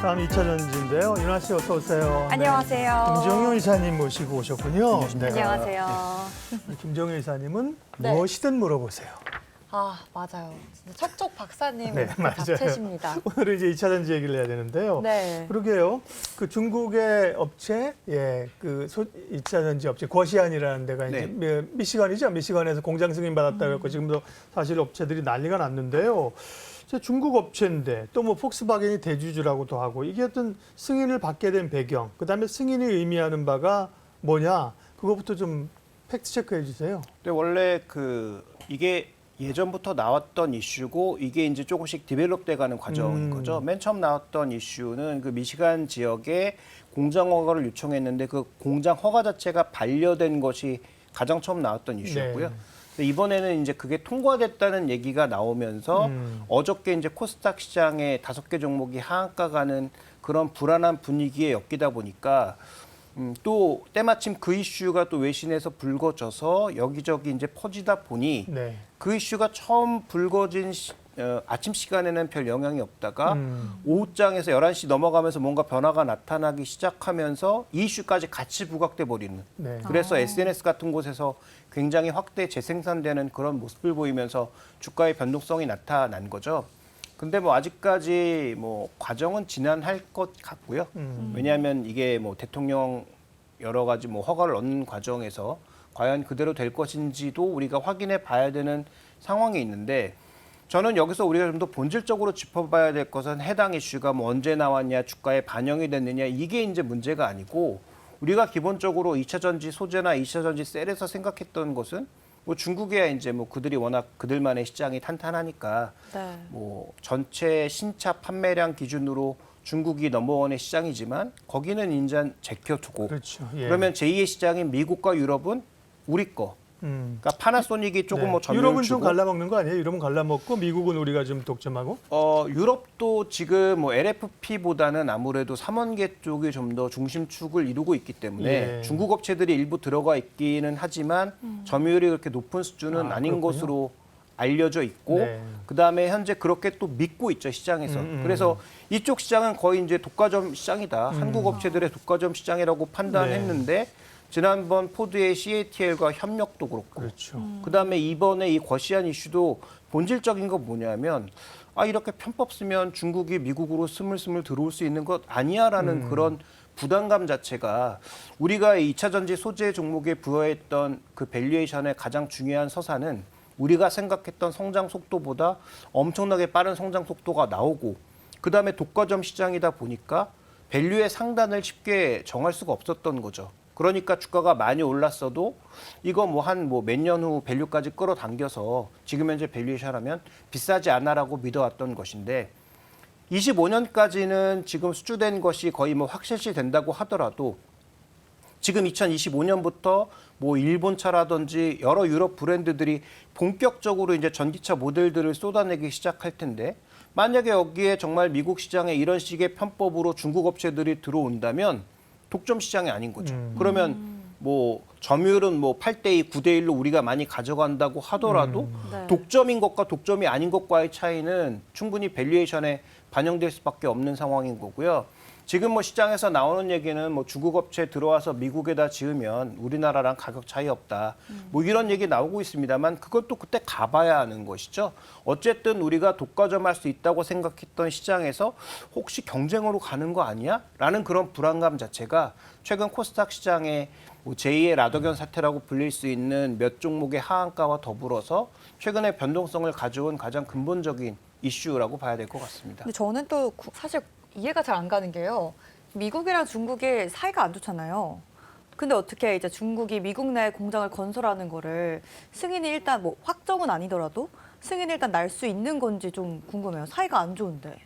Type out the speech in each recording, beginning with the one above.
다음 2차 전지인데요. 윤아 씨 어서 오세요. 안녕하세요. 김정효 이사님 모시고 오셨군요. 네. 안녕하세요. 김정효 이사님은 네. 무엇이든 물어보세요. 아, 맞아요. 진짜 척척 박사님 네, 맞아요. 잡채십니다. 오늘은 이제 2차 전지 얘기를 해야 되는데요. 네. 그러게요. 그 중국의 업체, 그 2차 전지 업체 거시안이라는 데가 이제 미시간이죠. 미시간에서 공장 승인 받았다고 했고 지금도 사실 업체들이 난리가 났는데요. 중국 업체인데 또 뭐 폭스바겐이 대주주라고도 하고 이게 어떤 승인을 받게 된 배경, 그다음에 승인이 의미하는 바가 뭐냐, 그거부터 좀 팩트 체크해 주세요. 근데 원래 이게 예전부터 나왔던 이슈고 이게 이제 조금씩 디벨롭돼 가는 과정인 거죠. 맨 처음 나왔던 이슈는 그 미시간 지역에 공장 허가를 요청했는데 그 공장 허가 자체가 반려된 것이 가장 처음 나왔던 이슈였고요. 네. 근데 이번에는 이제 그게 통과됐다는 얘기가 나오면서 어저께 이제 코스닥 시장에 5개 종목이 하한가 가는 그런 불안한 분위기에 엮이다 보니까 또 때마침 그 이슈가 또 외신에서 불거져서 여기저기 이제 퍼지다 보니 네. 그 이슈가 처음 불거진 아침 시간에는 별 영향이 없다가 오후장에서 11시 넘어가면서 뭔가 변화가 나타나기 시작하면서 이 이슈까지 같이 부각돼 버리는. 네. 그래서 SNS 같은 곳에서 굉장히 확대 재생산되는 그런 모습을 보이면서 주가의 변동성이 나타난 거죠. 근데 뭐 아직까지 뭐 과정은 진행할 것 같고요. 왜냐하면 이게 뭐 대통령 여러 가지 뭐 허가를 얻는 과정에서 과연 그대로 될 것인지도 우리가 확인해 봐야 되는 상황이 있는데, 저는 여기서 우리가 좀 더 본질적으로 짚어봐야 될 것은 해당 이슈가 뭐 언제 나왔냐, 주가에 반영이 됐느냐, 이게 이제 문제가 아니고, 우리가 기본적으로 2차 전지 소재나 2차 전지 셀에서 생각했던 것은 뭐 중국에 이제 뭐 그들이 워낙 그들만의 시장이 탄탄하니까 네. 뭐 전체 신차 판매량 기준으로 중국이 넘버원의 시장이지만 거기는 인자 제껴두고, 그렇죠. 예. 그러면 제2의 시장인 미국과 유럽은 우리 거. 그러니까 파나소닉이 조금 네. 뭐 점유율 유럽은 좀 주고, 갈라먹는 거 아니에요? 유럽은 갈라먹고 미국은 우리가 좀 독점하고. 유럽도 지금 뭐 LFP보다는 아무래도 삼원계 쪽이 좀 더 중심축을 이루고 있기 때문에 예. 중국 업체들이 일부 들어가 있기는 하지만 점유율이 그렇게 높은 수준은 아닌 그렇군요. 것으로 알려져 있고, 네. 그다음에 현재 그렇게 또 믿고 있죠, 시장에서. 그래서 이쪽 시장은 거의 이제 독과점 시장이다. 한국 업체들의 독과점 시장이라고 판단했는데 지난번 포드의 CATL과 협력도 그렇고, 그렇죠. 그다음에 이번에 이 거시안 이슈도 본질적인 건 뭐냐면, 이렇게 편법 쓰면 중국이 미국으로 스물스물 들어올 수 있는 것 아니야라는 그런 부담감 자체가 우리가 2차 전지 소재 종목에 부여했던 그 밸류에이션의 가장 중요한 서사는 우리가 생각했던 성장 속도보다 엄청나게 빠른 성장 속도가 나오고, 그다음에 독과점 시장이다 보니까 밸류의 상단을 쉽게 정할 수가 없었던 거죠. 그러니까 주가가 많이 올랐어도 이거 뭐 한 몇 년 후 밸류까지 끌어당겨서 지금 현재 밸류에이션 하면 비싸지 않아라고 믿어왔던 것인데, 25년까지는 지금 수주된 것이 거의 뭐 확실시 된다고 하더라도 지금 2025년부터 뭐 일본차라든지 여러 유럽 브랜드들이 본격적으로 이제 전기차 모델들을 쏟아내기 시작할 텐데, 만약에 여기에 정말 미국 시장에 이런 식의 편법으로 중국 업체들이 들어온다면 독점 시장이 아닌 거죠. 그러면 뭐 점유율은 뭐 8대2, 9대1로 우리가 많이 가져간다고 하더라도 네. 독점인 것과 독점이 아닌 것과의 차이는 충분히 밸류에이션에 반영될 수밖에 없는 상황인 거고요. 지금 뭐 시장에서 나오는 얘기는 뭐 중국 업체 들어와서 미국에다 지으면 우리나라랑 가격 차이 없다, 뭐 이런 얘기 나오고 있습니다만 그것도 그때 가봐야 하는 것이죠. 어쨌든 우리가 독과점할 수 있다고 생각했던 시장에서 혹시 경쟁으로 가는 거 아니야? 라는 그런 불안감 자체가 최근 코스닥 시장에 뭐 제2의 라더견 사태라고 불릴 수 있는 몇 종목의 하한가와 더불어서 최근에 변동성을 가져온 가장 근본적인 이슈라고 봐야 될 것 같습니다. 근데 저는 또 사실 이해가 잘 안 가는 게요. 미국이랑 중국이 사이가 안 좋잖아요. 근데 어떻게 이제 중국이 미국 내에 공장을 건설하는 거를 승인이 일단 뭐 확정은 아니더라도 승인이 일단 날 수 있는 건지 좀 궁금해요. 사이가 안 좋은데.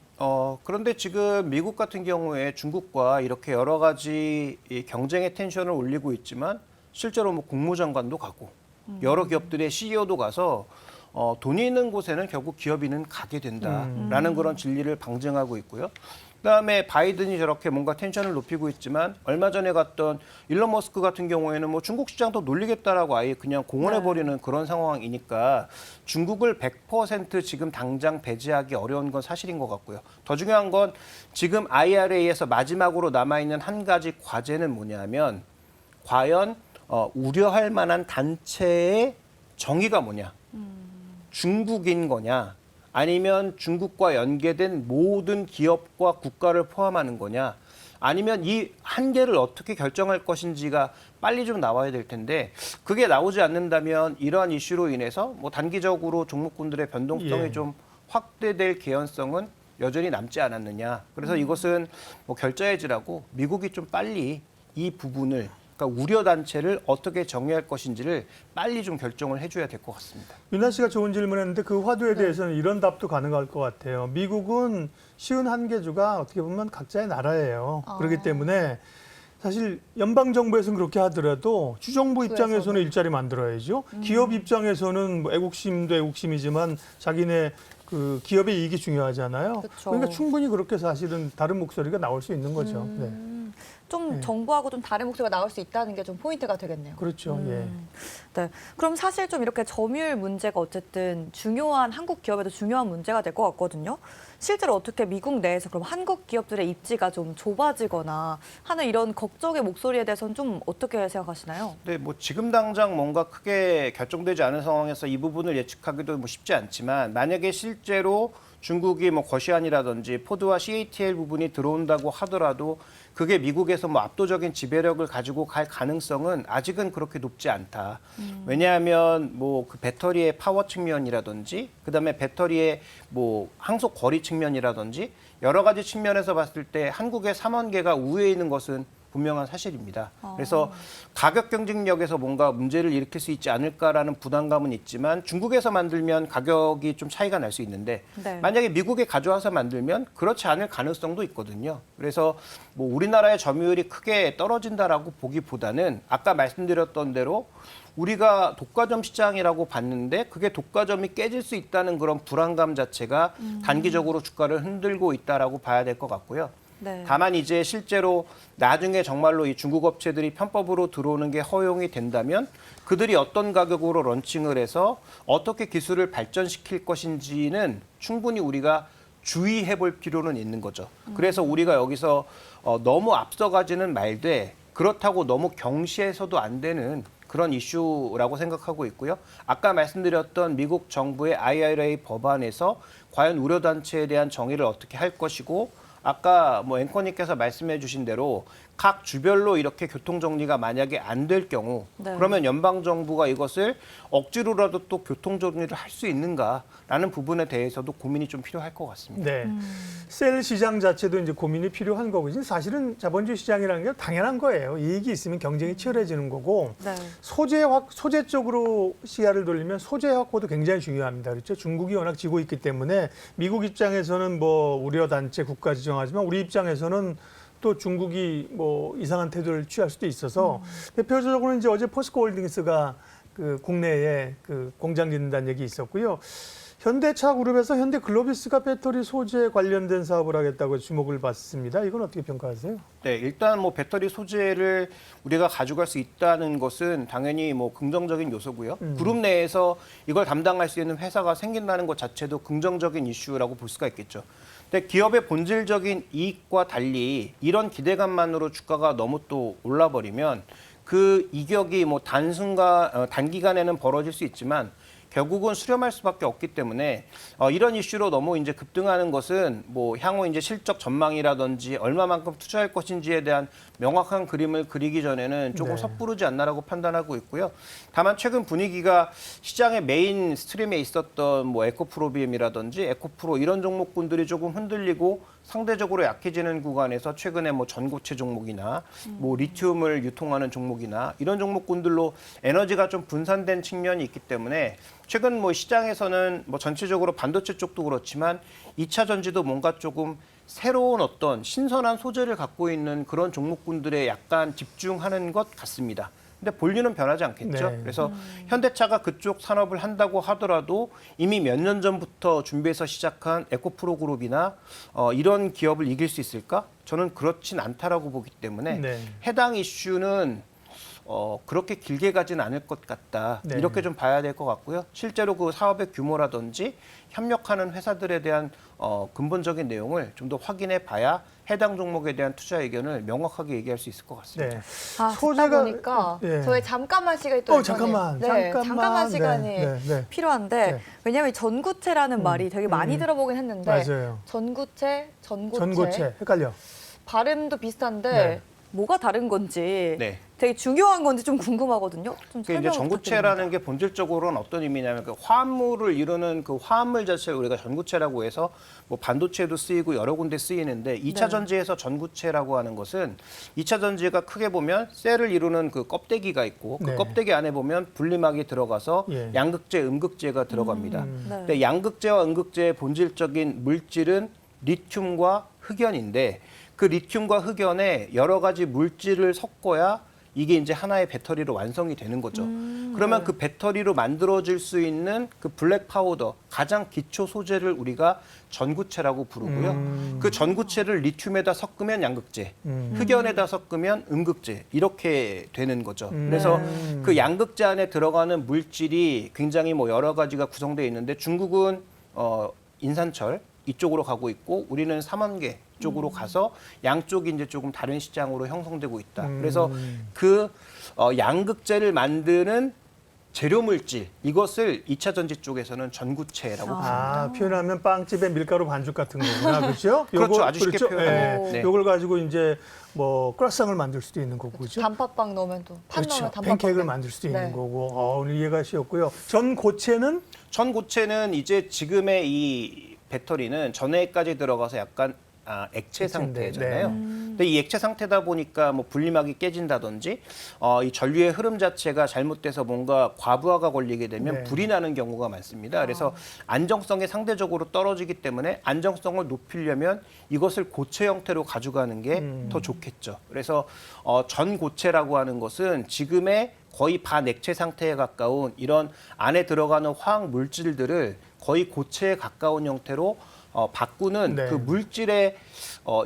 그런데 지금 미국 같은 경우에 중국과 이렇게 여러 가지 이 경쟁의 텐션을 올리고 있지만 실제로 뭐 국무장관도 가고 여러 기업들의 CEO도 가서 돈이 있는 곳에는 결국 기업인은 가게 된다라는 그런 진리를 방증하고 있고요. 그다음에 바이든이 저렇게 뭔가 텐션을 높이고 있지만 얼마 전에 갔던 일론 머스크 같은 경우에는 뭐 중국 시장도 놀리겠다라고 아예 그냥 공언해버리는 그런 상황이니까 중국을 100% 지금 당장 배제하기 어려운 건 사실인 것 같고요. 더 중요한 건 지금 IRA에서 마지막으로 남아있는 한 가지 과제는 뭐냐면 과연 우려할 만한 단체의 정의가 뭐냐. 중국인 거냐. 아니면 중국과 연계된 모든 기업과 국가를 포함하는 거냐. 아니면 이 한계를 어떻게 결정할 것인지가 빨리 좀 나와야 될 텐데 그게 나오지 않는다면 이러한 이슈로 인해서 뭐 단기적으로 종목군들의 변동성이 예. 좀 확대될 개연성은 여전히 남지 않았느냐. 그래서 이것은 뭐 결자해지라고 미국이 좀 빨리 이 부분을 그러니까 우려 단체를 어떻게 정의할 것인지를 빨리 좀 결정을 해줘야 될 것 같습니다. 윤아 씨가 좋은 질문했는데 그 화두에 대해서는 이런 답도 가능할 것 같아요. 미국은 쉬운 한계주가 어떻게 보면 각자의 나라예요. 그렇기 때문에 사실 연방 정부에서는 그렇게 하더라도 주정부 입장에서는 일자리 만들어야죠. 기업 입장에서는 뭐 애국심도 애국심이지만 자기네 그 기업의 이익이 중요하잖아요. 그쵸. 그러니까 충분히 그렇게 사실은 다른 목소리가 나올 수 있는 거죠. 네. 좀 정부하고 좀 다른 목소리가 나올 수 있다는 게 좀 포인트가 되겠네요. 그렇죠. 예. 네. 그럼 사실 좀 이렇게 점유율 문제가 어쨌든 중요한 한국 기업에도 중요한 문제가 될 것 같거든요. 실제로 어떻게 미국 내에서 그럼 한국 기업들의 입지가 좀 좁아지거나 하는 이런 걱정의 목소리에 대해서는 좀 어떻게 생각하시나요? 네, 뭐 지금 당장 뭔가 크게 결정되지 않은 상황에서 이 부분을 예측하기도 뭐 쉽지 않지만 만약에 실제로 중국이 뭐 거시안이라든지 포드와 CATL 부분이 들어온다고 하더라도 그게 미국에서 뭐 압도적인 지배력을 가지고 갈 가능성은 아직은 그렇게 높지 않다. 왜냐하면 뭐 그 배터리의 파워 측면이라든지 그다음에 배터리의 뭐 항속 거리 측면이라든지 여러 가지 측면에서 봤을 때 한국의 삼원계가 우위에 있는 것은 분명한 사실입니다. 그래서 가격 경쟁력에서 뭔가 문제를 일으킬 수 있지 않을까라는 부담감은 있지만 중국에서 만들면 가격이 좀 차이가 날 수 있는데 네. 만약에 미국에 가져와서 만들면 그렇지 않을 가능성도 있거든요. 그래서 뭐 우리나라의 점유율이 크게 떨어진다라고 보기보다는 아까 말씀드렸던 대로 우리가 독과점 시장이라고 봤는데 그게 독과점이 깨질 수 있다는 그런 불안감 자체가 단기적으로 주가를 흔들고 있다라고 봐야 될 것 같고요. 네. 다만 이제 실제로 나중에 정말로 이 중국 업체들이 편법으로 들어오는 게 허용이 된다면 그들이 어떤 가격으로 런칭을 해서 어떻게 기술을 발전시킬 것인지는 충분히 우리가 주의해 볼 필요는 있는 거죠. 그래서 우리가 여기서 너무 앞서가지는 말되 그렇다고 너무 경시해서도 안 되는 그런 이슈라고 생각하고 있고요. 아까 말씀드렸던 미국 정부의 IRA 법안에서 과연 우려단체에 대한 정의를 어떻게 할 것이고 아까 뭐 앵커님께서 말씀해 주신 대로 각 주별로 이렇게 교통 정리가 만약에 안 될 경우 네. 그러면 연방 정부가 이것을 억지로라도 또 교통 정리를 할 수 있는가라는 부분에 대해서도 고민이 좀 필요할 것 같습니다. 네. 셀 시장 자체도 이제 고민이 필요한 거거든요. 사실은 자본주의 시장이라는 게 당연한 거예요. 이익이 있으면 경쟁이 치열해지는 거고 네. 소재 쪽으로 시야를 돌리면 소재 확보도 굉장히 중요합니다. 그렇죠? 중국이 워낙 지고 있기 때문에 미국 입장에서는 뭐 우려 단체 국가 지정하지만 우리 입장에서는 또 중국이 뭐 이상한 태도를 취할 수도 있어서 대표적으로는 이제 어제 포스코홀딩스가 그 국내에 그 공장 짓는다는 얘기 있었고요. 현대차 그룹에서 현대글로비스가 배터리 소재 관련된 사업을 하겠다고 주목을 받습니다. 이건 어떻게 평가하세요? 네, 일단 뭐 배터리 소재를 우리가 가져갈 수 있다는 것은 당연히 뭐 긍정적인 요소고요. 그룹 내에서 이걸 담당할 수 있는 회사가 생긴다는 것 자체도 긍정적인 이슈라고 볼 수가 있겠죠. 근데 기업의 본질적인 이익과 달리 이런 기대감만으로 주가가 너무 또 올라버리면 그 이격이 뭐 단기간에는 벌어질 수 있지만 결국은 수렴할 수밖에 없기 때문에 이런 이슈로 너무 이제 급등하는 것은 뭐 향후 이제 실적 전망이라든지 얼마만큼 투자할 것인지에 대한 명확한 그림을 그리기 전에는 조금 네. 섣부르지 않나라고 판단하고 있고요. 다만 최근 분위기가 시장의 메인 스트림에 있었던 뭐 에코프로비엠이라든지 에코프로 이런 종목군들이 조금 흔들리고 상대적으로 약해지는 구간에서 최근에 뭐 전고체 종목이나 뭐 리튬을 유통하는 종목이나 이런 종목군들로 에너지가 좀 분산된 측면이 있기 때문에 최근 뭐 시장에서는 뭐 전체적으로 반도체 쪽도 그렇지만 2차 전지도 뭔가 조금 새로운 어떤 신선한 소재를 갖고 있는 그런 종목군들에 약간 집중하는 것 같습니다. 근데 본류는 변하지 않겠죠. 네. 그래서 현대차가 그쪽 산업을 한다고 하더라도 이미 몇 년 전부터 준비해서 시작한 에코프로 그룹이나 이런 기업을 이길 수 있을까? 저는 그렇진 않다라고 보기 때문에 네. 해당 이슈는 그렇게 길게 가진 않을 것 같다. 네. 이렇게 좀 봐야 될 것 같고요. 실제로 그 사업의 규모라든지 협력하는 회사들에 대한 근본적인 내용을 좀 더 확인해 봐야 해당 종목에 대한 투자 의견을 명확하게 얘기할 수 있을 것 같습니다. 네. 아, 소재가- 듣다 보니까 예. 저희 잠깐만 시간이 또 잠깐만. 잠깐만 시간이 네, 네. 필요한데 네. 왜냐하면 전구체라는 말이 되게 많이 들어보긴 했는데 맞아요. 전구체, 전고체 헷갈려. 발음도 비슷한데 네. 뭐가 다른 건지 네. 되게 중요한 건지 좀 궁금하거든요. 좀 그 이제 설명 전구체라는 게 본질적으로는 어떤 의미냐면 그 화합물을 이루는 그 화합물 자체를 우리가 전구체라고 해서 뭐 반도체도 쓰이고 여러 군데 쓰이는데 2차 네. 전지에서 전구체라고 하는 것은 2차 전지가 크게 보면 셀을 이루는 그 껍데기가 있고 그 네. 껍데기 안에 보면 분리막이 들어가서 예. 양극재, 음극재가 들어갑니다. 네. 근데 양극재와 음극재의 본질적인 물질은 리튬과 흑연인데 그 리튬과 흑연에 여러 가지 물질을 섞어야 이게 이제 하나의 배터리로 완성이 되는 거죠. 그러면 네. 그 배터리로 만들어질 수 있는 그 블랙 파우더 가장 기초 소재를 우리가 전구체라고 부르고요. 그 전구체를 리튬에다 섞으면 양극재, 흑연에다 섞으면 음극재 이렇게 되는 거죠. 그래서 그 양극재 안에 들어가는 물질이 굉장히 뭐 여러 가지가 구성되어 있는데 중국은 인산철 이쪽으로 가고 있고 우리는 삼원계 쪽으로 가서 양쪽이 이제 조금 다른 시장으로 형성되고 있다. 그래서 그 양극재를 만드는 재료 물질 이것을 2차 전지 쪽에서는 전구체라고 아, 표현하면 빵집의 밀가루 반죽 같은 거구나. 그렇죠? 그렇죠. 아주 쉽게 표현하면. 네. 요걸 가지고 이제 뭐 크로상을 만들 수도 있는 거고. 그렇죠? 단팥빵 넣으면 또 팥 그렇죠. 넣으면 단팥빵 팬케이크를 되는. 만들 수도 네. 있는 거고. 오늘 이해가 쉬웠고요. 전고체는 전고체는 이제 지금의 이 배터리는 전해까지 들어가서 약간 액체 액체인데, 상태잖아요. 네. 근데 이 액체 상태다 보니까 뭐 분리막이 깨진다든지 이 전류의 흐름 자체가 잘못돼서 뭔가 과부하가 걸리게 되면 네. 불이 나는 경우가 많습니다. 그래서 안정성이 상대적으로 떨어지기 때문에 안정성을 높이려면 이것을 고체 형태로 가져가는 게 더 좋겠죠. 그래서 전고체라고 하는 것은 지금의 거의 반액체 상태에 가까운 이런 안에 들어가는 화학 물질들을 거의 고체에 가까운 형태로 바꾸는 네. 그 물질의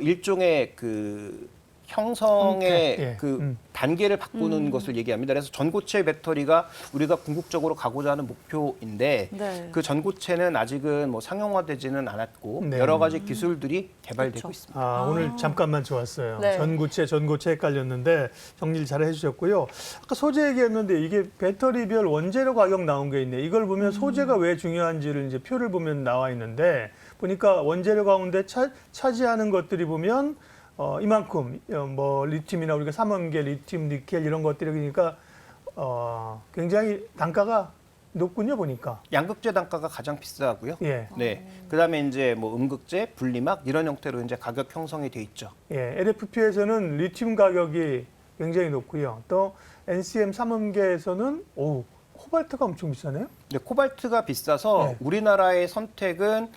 일종의 그 형성의 형태, 예. 그 단계를 바꾸는 것을 얘기합니다. 그래서 전고체 배터리가 우리가 궁극적으로 가고자 하는 목표인데 네. 그 전고체는 아직은 뭐 상용화되지는 않았고 네. 여러 가지 기술들이 개발되고 그렇죠. 있습니다. 오늘 잠깐만 좋았어요. 네. 전고체 헷갈렸는데 정리를 잘 해주셨고요. 아까 소재 얘기했는데 이게 배터리별 원재료 가격 나온 게 있네. 이걸 보면 소재가 왜 중요한지를 이제 표를 보면 나와 있는데 보니까 원재료 가운데 차지하는 것들이 보면 이만큼 뭐 리튬이나 우리가 삼원계, 리튬, 니켈 이런 것들이 그러니까 굉장히 단가가 높군요 보니까. 양극재 단가가 가장 비싸고요. 예. 네. 그다음에 이제 뭐 음극재, 분리막 이런 형태로 이제 가격 형성이 돼 있죠. 예, LFP에서는 리튬 가격이 굉장히 높고요. 또 NCM 삼원계에서는 코발트가 엄청 비싸네요. 네, 코발트가 비싸서 네. 우리나라의 선택은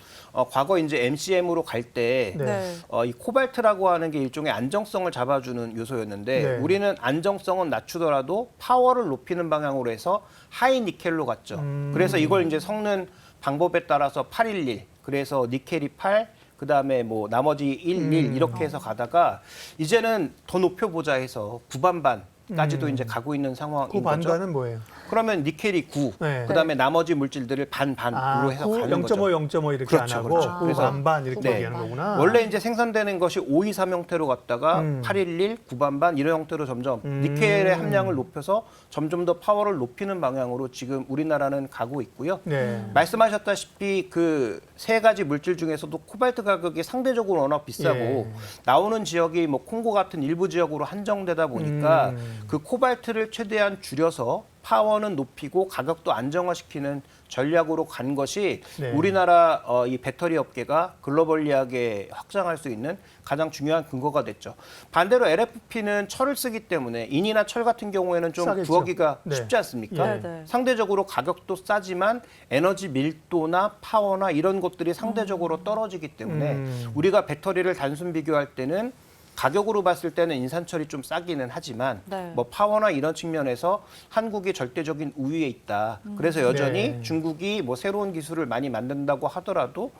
과거 이제 MCM으로 갈 때 네. 네. 이 코발트라고 하는 게 일종의 안정성을 잡아주는 요소였는데 네. 우리는 안정성은 낮추더라도 파워를 높이는 방향으로 해서 하이 니켈로 갔죠. 그래서 이걸 이제 섞는 방법에 따라서 811, 그래서 니켈이 8, 그다음에 뭐 나머지 11 이렇게 해서 가다가 이제는 더 높여보자 해서 9반반까지도 이제 가고 있는 상황인 그 거죠. 반반은 뭐예요? 그러면 니켈이 9, 네. 그다음에 나머지 물질들을 반반으로 해서 가는 0.5, 거죠. 0.5 이렇게 그렇죠, 안 하고 그렇죠. 그래서 반반 이렇게 네. 얘기하는 거구나. 원래 이제 생산되는 것이 523 형태로 갔다가 811, 9반반 이런 형태로 점점 니켈의 함량을 높여서 점점 더 파워를 높이는 방향으로 지금 우리나라는 가고 있고요. 네. 말씀하셨다시피 그 세 가지 물질 중에서도 코발트 가격이 상대적으로 워낙 비싸고 예. 나오는 지역이 뭐 콩고 같은 일부 지역으로 한정되다 보니까 그 코발트를 최대한 줄여서 파워는 높이고 가격도 안정화시키는 전략으로 간 것이 네. 우리나라 이 배터리 업계가 글로벌리하게 확장할 수 있는 가장 중요한 근거가 됐죠. 반대로 LFP는 철을 쓰기 때문에 인이나 철 같은 경우에는 좀 싸겠죠. 구하기가 네. 쉽지 않습니까? 네, 네. 상대적으로 가격도 싸지만 에너지 밀도나 파워나 이런 것들이 상대적으로 떨어지기 때문에 우리가 배터리를 단순 비교할 때는 가격으로 봤을 때는 인산철이 좀 싸기는 하지만 네. 뭐 파워나 이런 측면에서 한국이 절대적인 우위에 있다. 그래서 여전히 네. 중국이 뭐 새로운 기술을 많이 만든다고 하더라도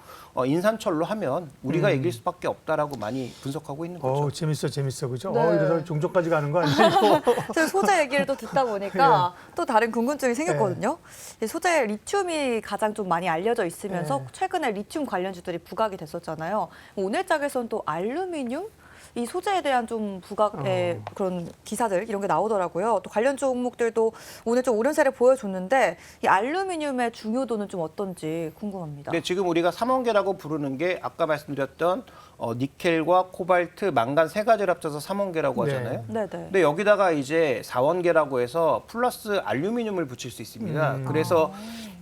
인산철로 하면 우리가 이길 수밖에 없다라고 많이 분석하고 있는 거죠. 재밌어, 그죠? 네. 이러다 종전까지 가는 거 아니에요? 제가 소재 얘기를 또 듣다 보니까 또 다른 궁금증이 생겼거든요. 예. 이 소재 리튬이 가장 좀 많이 알려져 있으면서 예. 최근에 리튬 관련주들이 부각이 됐었잖아요. 오늘 장에서는 또 알루미늄 이 소재에 대한 좀 부각의 그런 기사들 이런 게 나오더라고요. 또 관련 종목들도 오늘 좀 오른세를 보여줬는데 이 알루미늄의 중요도는 좀 어떤지 궁금합니다. 근데 지금 우리가 삼원계라고 부르는 게 아까 말씀드렸던 니켈과 코발트, 망간 세 가지를 합쳐서 삼원계라고 네. 하잖아요. 네네. 근데 여기다가 이제 4원계라고 해서 플러스 알루미늄을 붙일 수 있습니다. 그래서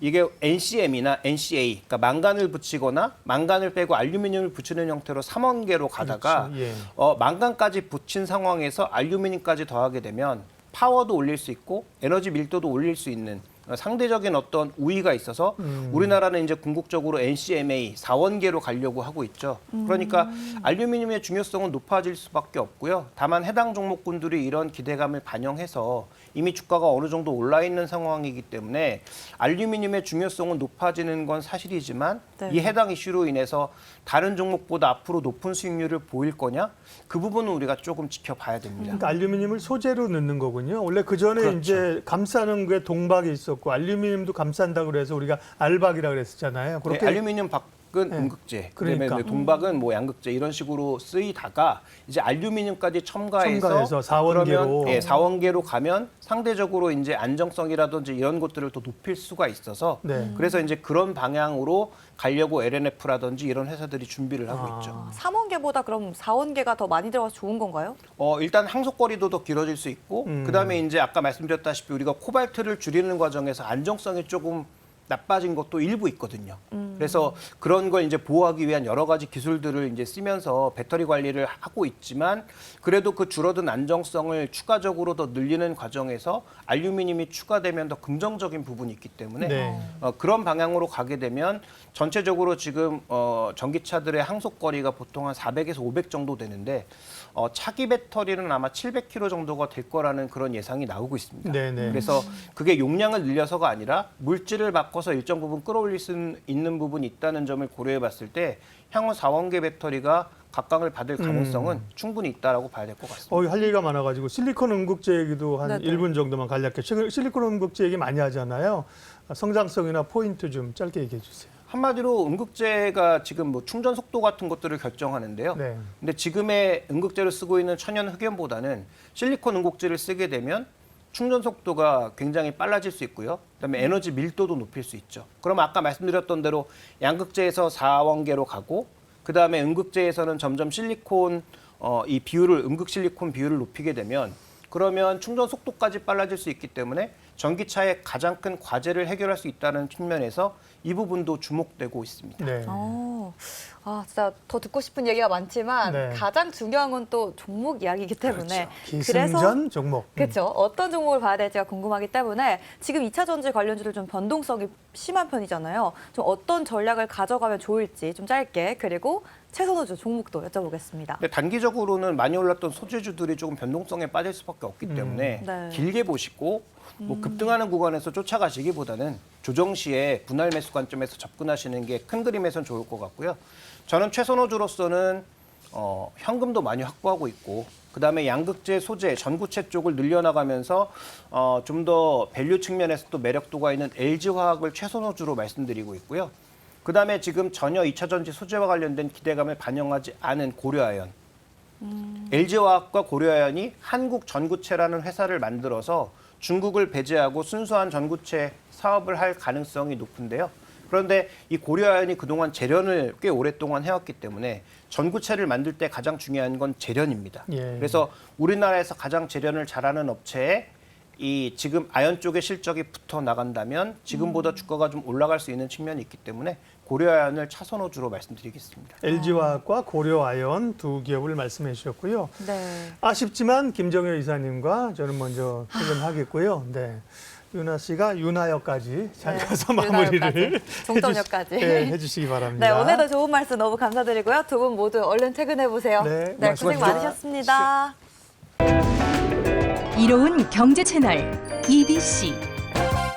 이게 NCM이나 NCA, 그러니까 망간을 붙이거나 망간을 빼고 알루미늄을 붙이는 형태로 3원계로 가다가 그렇죠. 예. 망간까지 붙인 상황에서 알루미늄까지 더하게 되면 파워도 올릴 수 있고 에너지 밀도도 올릴 수 있는 상대적인 어떤 우위가 있어서 우리나라는 이제 궁극적으로 NCMA 4원계로 가려고 하고 있죠. 그러니까 알루미늄의 중요성은 높아질 수밖에 없고요. 다만 해당 종목군들이 이런 기대감을 반영해서 이미 주가가 어느 정도 올라 있는 상황이기 때문에 알루미늄의 중요성은 높아지는 건 사실이지만 네. 이 해당 이슈로 인해서 다른 종목보다 앞으로 높은 수익률을 보일 거냐? 그 부분은 우리가 조금 지켜봐야 됩니다. 그러니까 알루미늄을 소재로 넣는 거군요. 원래 그 전에 그렇죠. 이제 감싸는 게 동박이 있었고 알루미늄도 감싼다 그래서 우리가 알박이라 그랬었잖아요. 네, 그렇게 알루미늄 밖은 네. 음극재, 그러니까. 그다음에 동박은 뭐 양극재 이런 식으로 쓰이다가 이제 알루미늄까지 첨가해서 4원계로. 그러면 4원계로 가면 상대적으로 이제 안정성이라든지 이런 것들을 더 높일 수가 있어서 네. 그래서 이제 그런 방향으로 가려고 LNF라든지 이런 회사들이 준비를 하고 있죠. 3원계보다 그럼 4원계가 더 많이 들어가서 좋은 건가요? 일단 항속거리도 더 길어질 수 있고 그다음에 이제 아까 말씀드렸다시피 우리가 코발트를 줄이는 과정에서 안정성이 조금 나빠진 것도 일부 있거든요. 그래서 그런 걸 이제 보호하기 위한 여러 가지 기술들을 이제 쓰면서 배터리 관리를 하고 있지만 그래도 그 줄어든 안정성을 추가적으로 더 늘리는 과정에서 알루미늄이 추가되면 더 긍정적인 부분이 있기 때문에 네. 그런 방향으로 가게 되면 전체적으로 지금 전기차들의 항속거리가 보통 한 400에서 500 정도 되는데 차기 배터리는 아마 700km 정도가 될 거라는 그런 예상이 나오고 있습니다. 네네. 그래서 그게 용량을 늘려서가 아니라 물질을 바꿔서 일정 부분 끌어올릴 수 있는 부분이 있다는 점을 고려해 봤을 때 향후 4원계 배터리가 각광을 받을 가능성은 충분히 있다라고 봐야 될 것 같습니다. 할 얘기가 많아가지고 실리콘 음극재 얘기도 한 네네. 1분 정도만 간략히. 최근 실리콘 음극재 얘기 많이 하잖아요. 성장성이나 포인트 좀 짧게 얘기해 주세요. 한마디로 음극재가 지금 뭐 충전 속도 같은 것들을 결정하는데요. 네. 근데 지금의 음극재를 쓰고 있는 천연 흑연보다는 실리콘 음극재를 쓰게 되면 충전 속도가 굉장히 빨라질 수 있고요. 그다음에 에너지 밀도도 높일 수 있죠. 그럼 아까 말씀드렸던 대로 양극재에서 4원계로 가고 그다음에 음극재에서는 점점 실리콘 이 비율을 음극 실리콘 비율을 높이게 되면 그러면 충전 속도까지 빨라질 수 있기 때문에 전기차의 가장 큰 과제를 해결할 수 있다는 측면에서 이 부분도 주목되고 있습니다. 네. 진짜 더 듣고 싶은 얘기가 많지만 네. 가장 중요한 건 또 종목 이야기이기 때문에 기승전 종목. 그렇죠. 어떤 종목을 봐야 될지가 궁금하기 때문에 지금 2차 전지 관련주들 좀 변동성이 심한 편이잖아요. 좀 어떤 전략을 가져가면 좋을지 좀 짧게 그리고 최선호주 종목도 여쭤보겠습니다. 근데 단기적으로는 많이 올랐던 소재주들이 조금 변동성에 빠질 수밖에 없기 때문에 네. 길게 보시고 뭐 급등하는 구간에서 쫓아가시기보다는 조정 시에 분할 매수 관점에서 접근하시는 게 큰 그림에선 좋을 것 같고요. 저는 최선호주로서는 현금도 많이 확보하고 있고 그다음에 양극재, 소재, 전구체 쪽을 늘려나가면서 좀 더 밸류 측면에서 또 매력도가 있는 LG화학을 최선호주로 말씀드리고 있고요. 그다음에 지금 전혀 2차 전지 소재와 관련된 기대감을 반영하지 않은 고려아연. LG화학과 고려아연이 한국 전구체라는 회사를 만들어서 중국을 배제하고 순수한 전구체 사업을 할 가능성이 높은데요. 그런데 이 고려아연이 그동안 재련을 꽤 오랫동안 해왔기 때문에 전구체를 만들 때 가장 중요한 건 재련입니다. 예. 그래서 우리나라에서 가장 재련을 잘하는 업체에 이 지금 아연 쪽의 실적이 붙어 나간다면 지금보다 주가가 좀 올라갈 수 있는 측면이 있기 때문에 고려아연을 차선호주로 말씀드리겠습니다. LG화학과 고려아연 두 기업을 말씀해 주셨고요. 네. 아쉽지만 김정효 이사님과 저는 먼저 퇴근하겠고요. 네. 윤아 씨가 윤하여까지 잘 네, 가서 마무리를 윤하여까지, 종점역까지. 해주시기 바랍니다. 네, 오늘도 좋은 말씀 너무 감사드리고요. 두 분 모두 얼른 퇴근해 보세요. 네, 고생 수고하셨습니다. 많으셨습니다. 이로운 경제 채널 EBC